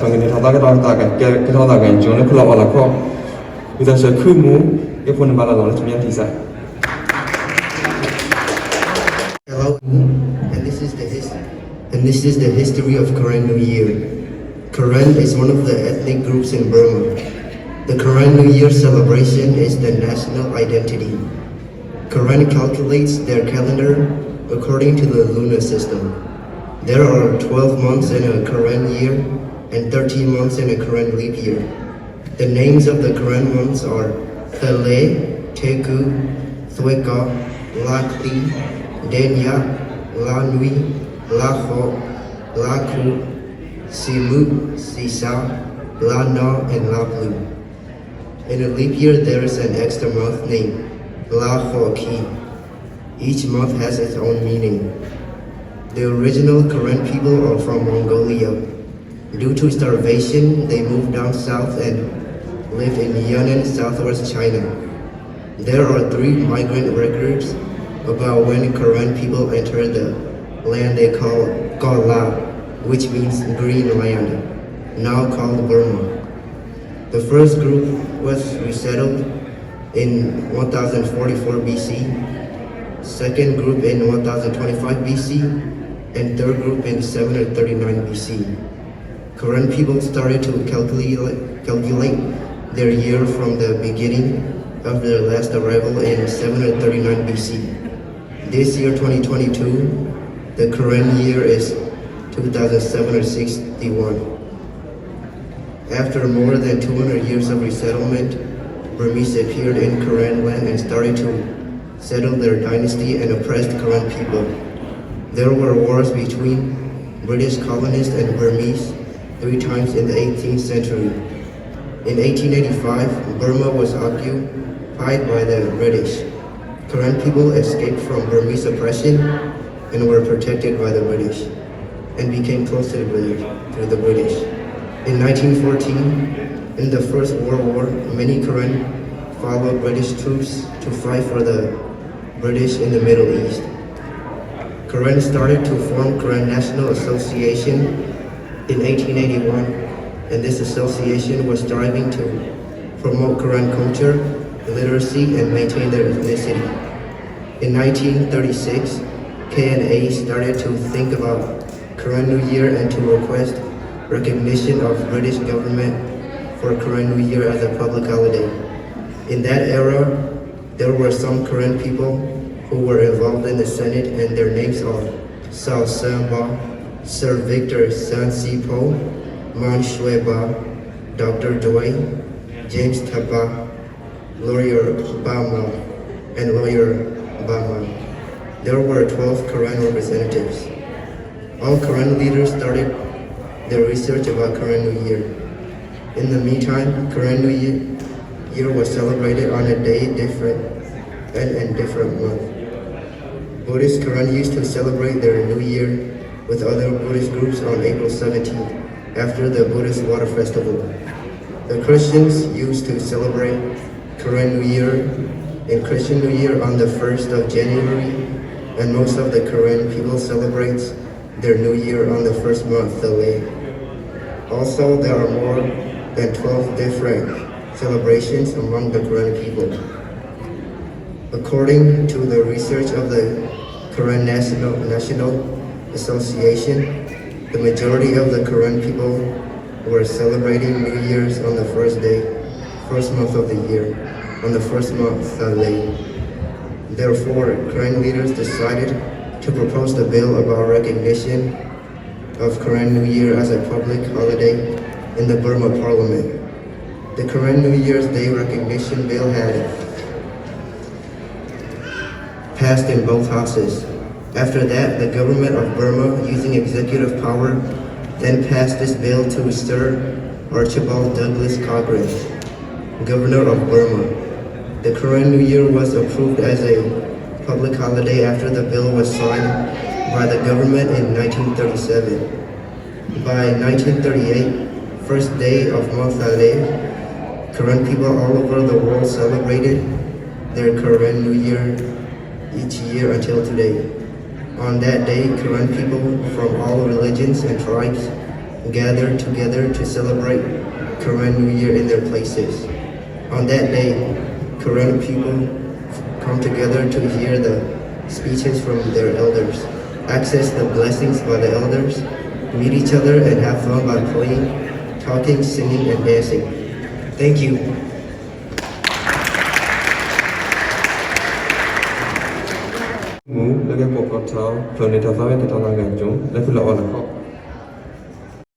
Tangani Tatakan Katakan, John Nicola, with us a Kumu, if one Balala to me and Tisa. Hello, and this is the history of Karen New Year. Karen is one of the ethnic groups in Burma. The Karen New Year celebration is the national identity. Karen calculates their calendar according to the lunar system. There are 12 months in a Karen year and 13 months in a Karen leap year. The names of the Karen months are Thale, Teku, Thweka, Lakli, Denya, La Nui, La Ho, La Ku, Simu, Sisa, La Na, and La Plu. In a leap year, there is an extra month named La Ho Ki. Each month has its own meaning. The original Karen people are from Mongolia. Due to starvation, they moved down south and lived in Yunnan, southwest China. There are 3 migrant records about when Karen people entered the land they call Gala, which means green land, now called Burma. The first group was resettled in 1044 BC, second group in 1025 BC, and third group in 739 BC. Karen people started to calculate their year from the beginning of their last arrival in 739 BC. This year, 2022, the Karen year is 2761. After more than 200 years of resettlement, Burmese appeared in Karen land and started to settle their dynasty and oppressed Karen people. There were wars between British colonists and Burmese 3 times in the 18th century. In 1885, Burma was occupied by the British. Karen people escaped from Burmese oppression and were protected by the British and became close to the British. In 1914, in the First World War, many Karen followed British troops to fight for the British in the Middle East. Karen started to form Karen National Association in 1881, and this association was striving to promote Karen culture, literacy, and maintain their ethnicity. In 1936, KNA started to think about Karen New Year and to request recognition of British government for Karen New Year as a public holiday. In that era, there were some Karen people who were involved in the Senate, and their names are Sao Samba, Sir Victor Sansipo, Man Shueba, Dr. Doi, James Tapa, Lawyer Bama, and Lawyer Bama. There were 12 Karen representatives. All Karen leaders started their research about Karen New Year. In the meantime, Karen New Year was celebrated on a day different month. Buddhist Karen used to celebrate their New Year with other Buddhist groups on April 17th, after the Buddhist Water Festival. The Christians used to celebrate Karen New Year and Christian New Year on the 1st of January, and most of the Karen people celebrates their New Year on the first month, Thale. Also, there are more than 12 different celebrations among the Karen people. According to the research of the Karen National Association, the majority of the Karen people were celebrating New Year's on the first month of the year, on the first month, Thale. Therefore, Karen leaders decided to propose the bill about recognition of Karen New Year as a public holiday in the Burma Parliament. The Karen New Year's Day recognition bill had passed in both houses. After that, the government of Burma, using executive power, then passed this bill to Sir Archibald Douglas Cochrane, Governor of Burma. The Karen New Year was approved as a public holiday after the bill was signed by the government in 1937. By 1938, first day of month Thale, Karen people all over the world celebrated their Karen New Year each year until today. On that day, Karen people from all religions and tribes gather together to celebrate Korean New Year in their places. On that day, Korean people come together to hear the speeches from their elders, access the blessings by the elders, meet each other and have fun by playing, talking, singing, and dancing. Thank you. မူလည်းကပေါ်ပေါ်ချောင်းဖလိုနေတာသားပဲတောင်းတာကန်ကျုံလက်ဖလော်လာခော့